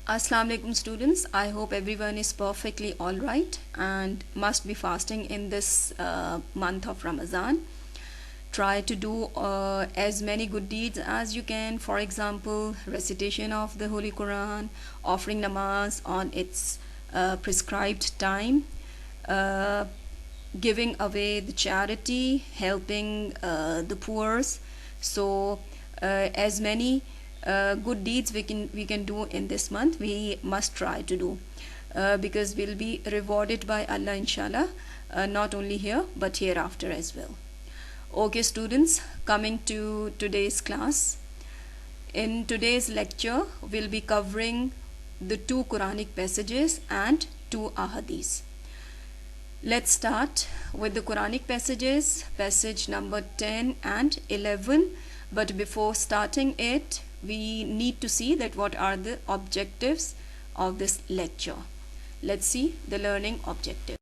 Assalamu alaikum students. I hope everyone is perfectly alright and must be fasting in this month of Ramadan. Try to do as many good deeds as you can. For example, recitation of the Holy Quran, offering namaz on its prescribed time, uh, giving away the charity, helping the poor. So as many good deeds we can do in this month, we must try to do, because we'll be rewarded by Allah inshallah, not only here but hereafter as well. Okay students, coming to today's class. In today's lecture we'll be covering the two Quranic passages and two ahadith. Let's start with the Quranic passages, passage number 10 and 11. But before starting it, we need to see that what are the objectives of this lecture. Let's see the learning objective.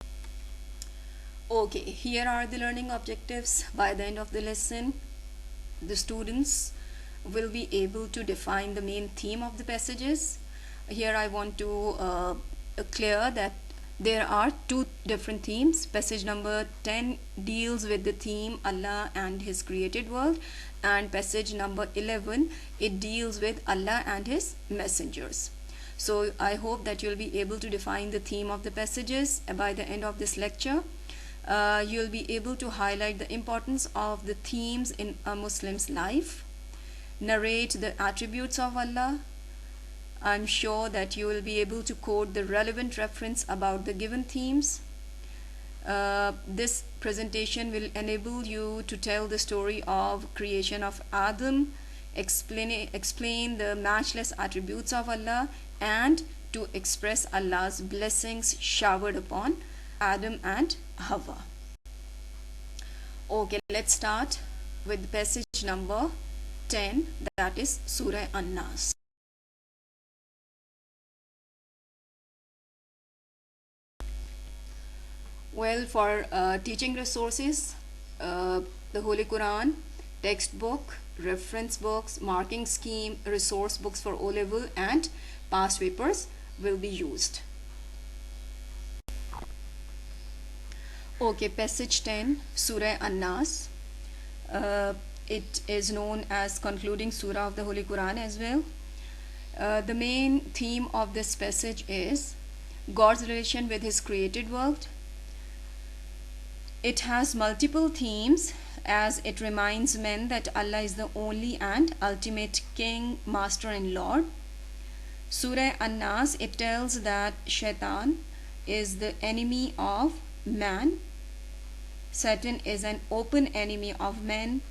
Okay, here are the learning objectives. By the end of the lesson, the students will be able to define the main theme of the passages. Here I want to clear that there are two different themes. Passage number 10 deals with the theme Allah and His created world, and passage number 11, it deals with Allah and His messengers. So I hope that you'll be able to define the theme of the passages by the end of this lecture. You'll be able to highlight the importance of the themes in a Muslim's life, narrate the attributes of Allah. I'm sure that you will be able to quote the relevant reference about the given themes. This presentation will enable you to tell the story of creation of Adam, explain the matchless attributes of Allah, and to express Allah's blessings showered upon Adam and Hawa. Okay, let's start with passage number 10, that is Surah An-Nas. Well, for teaching resources, the Holy Quran, textbook, reference books, marking scheme, resource books for O-level and past papers will be used. Okay, passage 10, Surah An-Nas. It is known as concluding surah of the Holy Quran as well. The main theme of this passage is God's relation with His created world. It has multiple themes as it reminds men that Allah is the only and ultimate King, Master and Lord. Surah An-Nas, it tells that Shaitan is the enemy of man. Satan is an open enemy of men,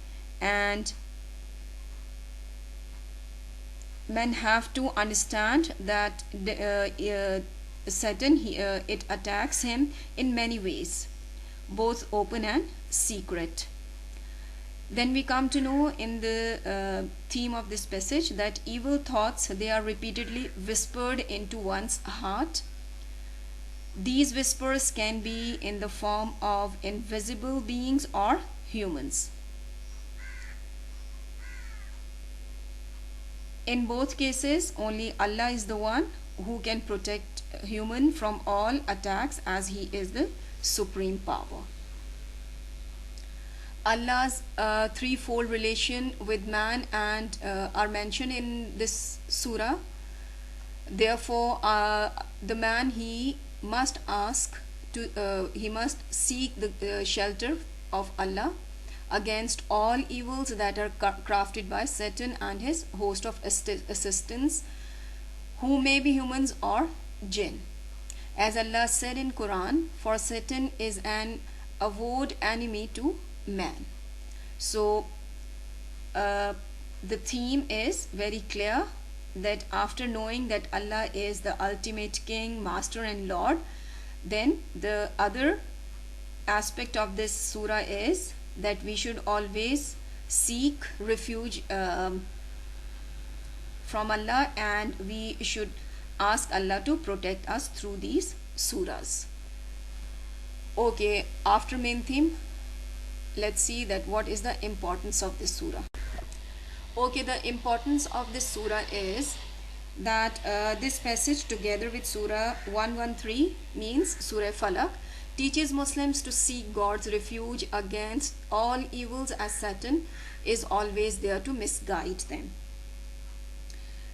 and men have to understand that Satan it attacks him in many ways, both open and secret. Then we come to know in the theme of this passage that evil thoughts, they are repeatedly whispered into one's heart. These whispers can be in the form of invisible beings or humans. In both cases, only Allah is the one who can protect human from all attacks, as He is the supreme power. Allah's threefold relation with man and are mentioned in this surah. Therefore, the man, he must seek the shelter of Allah against all evils that are crafted by Satan and his host of assistants, who may be humans or jinn. As Allah said in Quran, for Satan is an avowed enemy to man. So the theme is very clear, that after knowing that Allah is the ultimate King, Master and Lord, then the other aspect of this surah is that we should always seek refuge from Allah, and we should ask Allah to protect us through these surahs. Okay, after main theme, let's see that what is the importance of this surah. Okay, the importance of this surah is that this passage together with Surah 113 means Surah Falak teaches Muslims to seek God's refuge against all evils as Satan is always there to misguide them.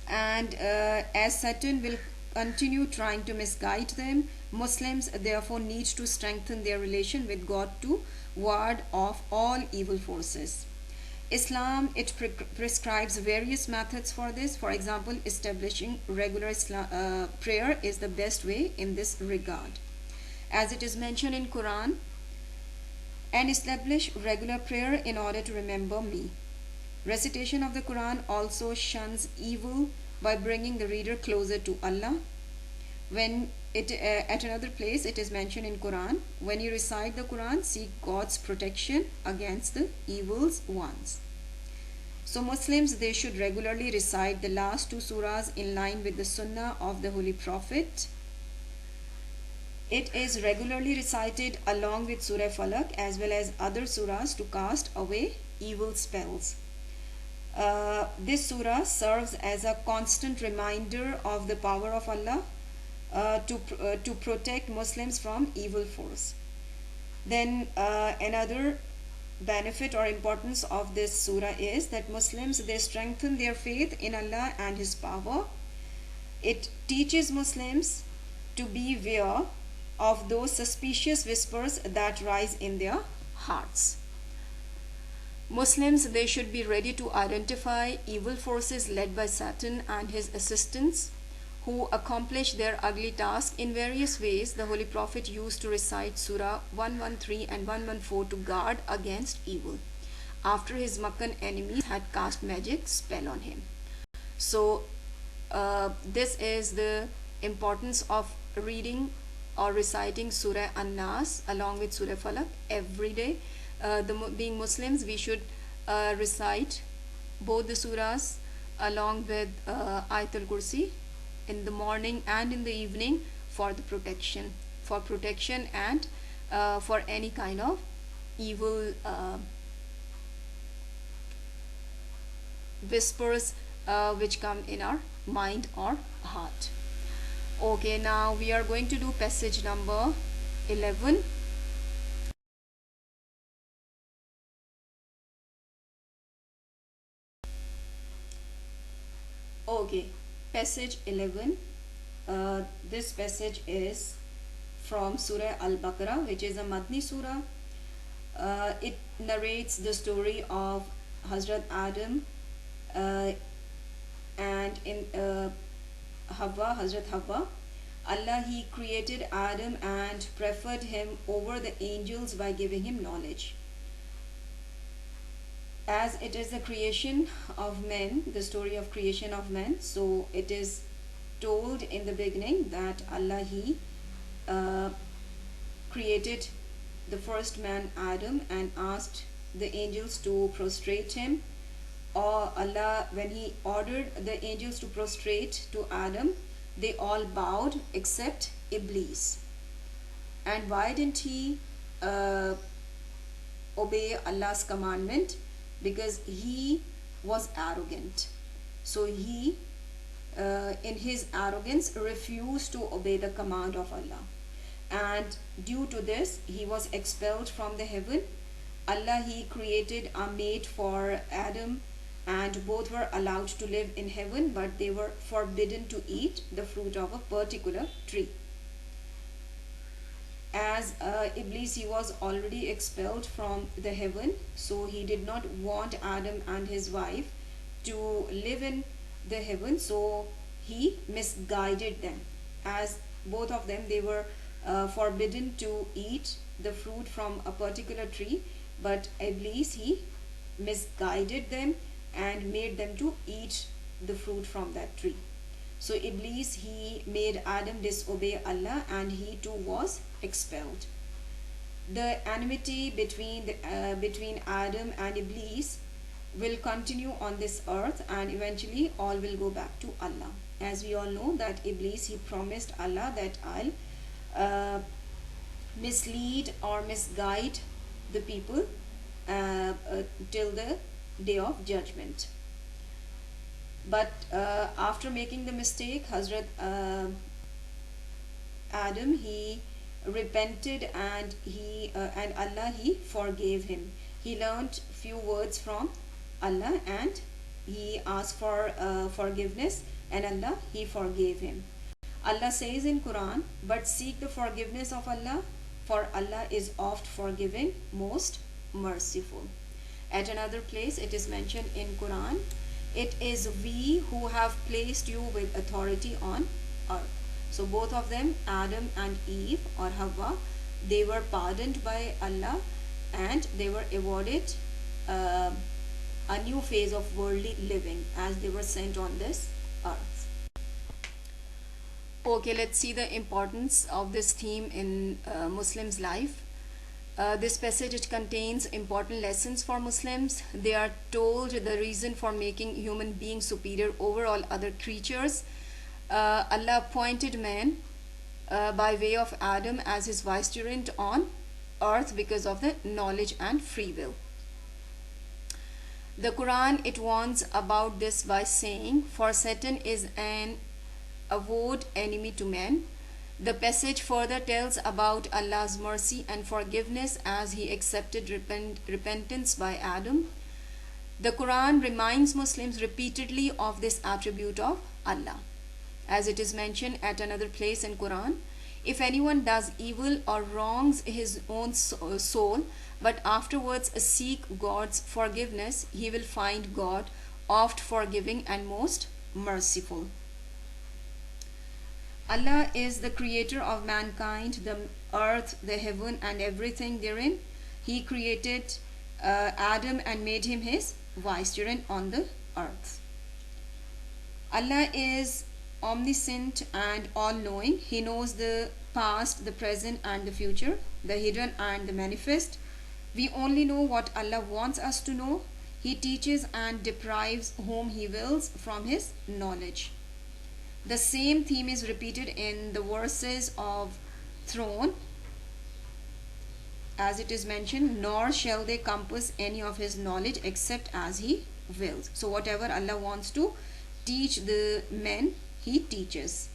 And as Satan will continue trying to misguide them, Muslims therefore need to strengthen their relation with God to ward off all evil forces. Islam, it prescribes various methods for this. For example, establishing regular prayer is the best way in this regard. As it is mentioned in Quran, and establish regular prayer in order to remember me. Recitation of the Quran also shuns evil by bringing the reader closer to Allah. When it at another place it is mentioned in Quran, when you recite the Quran, seek God's protection against the evil ones. So Muslims, they should regularly recite the last two surahs in line with the sunnah of the Holy Prophet. It is regularly recited along with Surah Falak as well as other surahs to cast away evil spells. This surah serves as a constant reminder of the power of Allah to protect Muslims from evil force. Then another benefit or importance of this surah is that Muslims, they strengthen their faith in Allah and His power. It teaches Muslims to beware of those suspicious whispers that rise in their hearts. Muslims, they should be ready to identify evil forces led by Satan and his assistants who accomplish their ugly task in various ways. The Holy Prophet used to recite Surah 113 and 114 to guard against evil after his Meccan enemies had cast magic spell on him. So this is the importance of reading or reciting Surah An-Nas along with Surah Falak every day. Being Muslims, we should recite both the surahs along with Ayatul Kursi in the morning and in the evening for the protection, and for any kind of evil whispers which come in our mind or heart. Okay, now we are going to do passage number 11. Okay, passage 11. This passage is from Surah Al-Baqarah, which is a Madni surah. It narrates the story of Hazrat Adam and in Hazrat Hawa. Allah, He created Adam and preferred him over the angels by giving him knowledge. As it is the creation of men, the story of creation of men, so it is told in the beginning that Allah, He created the first man Adam and asked the angels to prostrate him. Or Allah, when He ordered the angels to prostrate to Adam, they all bowed except Iblis. And why didn't he obey Allah's commandment? Because he was arrogant. So he, in his arrogance, refused to obey the command of Allah. And due to this, he was expelled from the heaven. Allah, He created a mate for Adam, and both were allowed to live in heaven, but they were forbidden to eat the fruit of a particular tree. As Iblis, he was already expelled from the heaven, so he did not want Adam and his wife to live in the heaven, so he misguided them. As both of them, they were forbidden to eat the fruit from a particular tree, but Iblis, he misguided them and made them to eat the fruit from that tree. So Iblis, he made Adam disobey Allah, and he too was expelled. The enmity between Adam and Iblis will continue on this earth, and eventually all will go back to Allah. As we all know that Iblis, he promised Allah that I'll mislead or misguide the people till the day of judgment. But after making the mistake, Hazrat Adam, he repented, and Allah, he forgave him. He learned few words from Allah, and he asked for forgiveness, and Allah, he forgave him. Allah says in Quran, but seek the forgiveness of Allah, for Allah is oft forgiving, most merciful. At another place it is mentioned in Quran, it is we who have placed you with authority on earth. So both of them, Adam and Eve or Hawa, they were pardoned by Allah, and they were awarded uh, a new phase of worldly living as they were sent on this earth. Okay, let's see the importance of this theme in Muslims' life. This passage, it contains important lessons for Muslims. They are told the reason for making human beings superior over all other creatures. Allah appointed man by way of Adam as his vicegerent on earth because of the knowledge and free will. The Quran, it warns about this by saying, for Satan is an avowed enemy to man. The passage further tells about Allah's mercy and forgiveness as he accepted repentance by Adam. The Quran reminds Muslims repeatedly of this attribute of Allah. As it is mentioned at another place in Quran, if anyone does evil or wrongs his own soul, but afterwards seek God's forgiveness, he will find God oft forgiving and most merciful. Allah is the creator of mankind, the earth, the heaven, and everything therein. He created Adam and made him his vicegerent on the earth. Allah is omniscient and all-knowing. He knows the past, the present, and the future, the hidden and the manifest. We only know what Allah wants us to know. He teaches and deprives whom He wills from His knowledge. The same theme is repeated in the verses of Throne, as it is mentioned, nor shall they compass any of His knowledge except as He wills. So whatever Allah wants to teach the men, He teaches.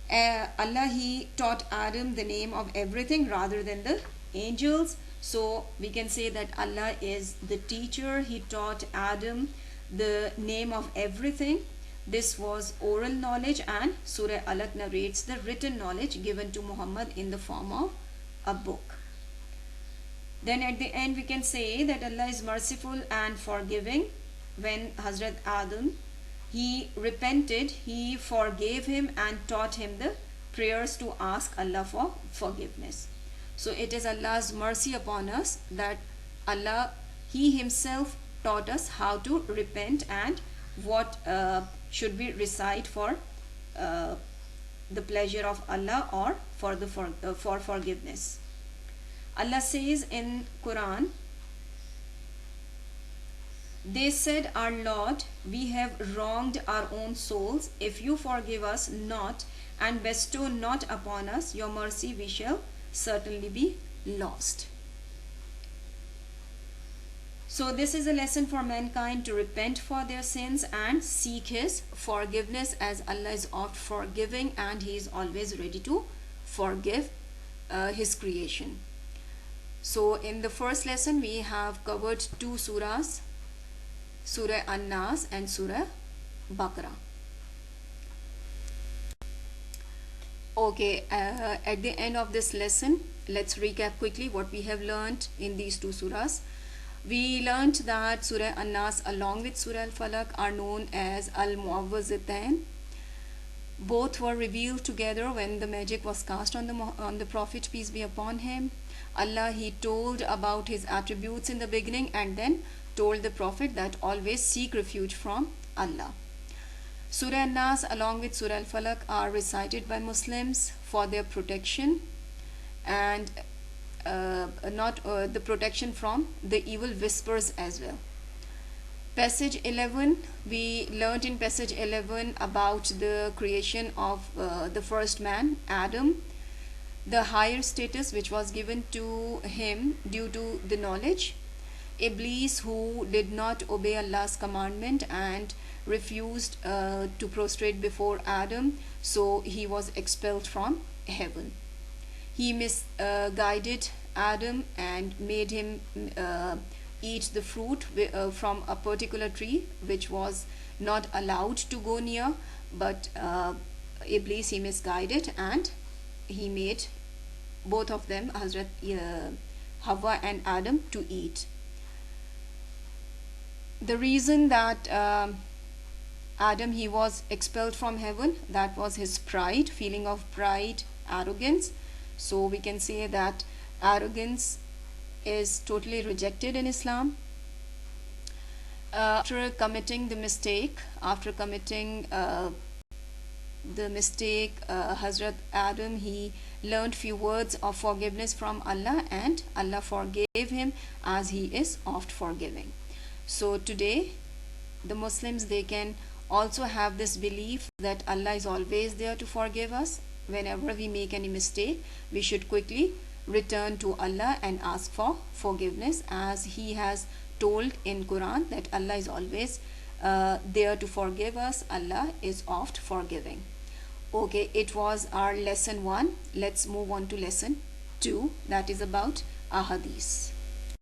Allah, He taught Adam the name of everything rather than the angels. So we can say that Allah is the teacher. He taught Adam the name of everything. This was oral knowledge, and Surah Alaq narrates the written knowledge given to Muhammad in the form of a book. Then at the end we can say that Allah is merciful and forgiving. When Hazrat Adam, he repented, He forgave him and taught him the prayers to ask Allah for forgiveness. So it is Allah's mercy upon us that Allah, He Himself taught us how to repent and what should we recite for the pleasure of Allah or for forgiveness. Allah says in Quran, they said, our Lord, we have wronged our own souls. If you forgive us not and bestow not upon us your mercy, we shall certainly be lost. So this is a lesson for mankind to repent for their sins and seek His forgiveness, as Allah is oft forgiving and He is always ready to forgive His creation. So in the first lesson we have covered two surahs, Surah An-Nas and Surah Baqarah. Okay, at the end of this lesson, let's recap quickly what we have learned in these two surahs. We learned that Surah An-Nas along with Surah Al-Falaq are known as Al-Mu'awwazatayn. Both were revealed together when the magic was cast on the Prophet, peace be upon him. Allah, He told about His attributes in the beginning and then told the Prophet that always seek refuge from Allah. Surah An-Nas along with Surah Al-Falaq are recited by Muslims for their protection and the protection from the evil whispers as well. Passage 11, we learned in passage 11 about the creation of the first man, Adam, the higher status which was given to him due to the knowledge. Iblis, who did not obey Allah's commandment and refused to prostrate before Adam, so he was expelled from heaven. He misguided Adam and made him eat the fruit from a particular tree which was not allowed to go near, but Iblis, he misguided and he made both of them, Hazrat Hawa and Adam, to eat. The reason that Adam, he was expelled from heaven, that was his pride, feeling of pride, arrogance. So we can say that arrogance is totally rejected in Islam. After committing the mistake, Hazrat Adam, he learned few words of forgiveness from Allah, and Allah forgave him as he is oft forgiving. So today the Muslims, they can also have this belief that Allah is always there to forgive us. Whenever we make any mistake, we should quickly return to Allah and ask for forgiveness, as He has told in Quran that Allah is always there to forgive us. Allah is oft forgiving. Okay, it was our lesson 1. Let's move on to lesson 2, that is about ahadith.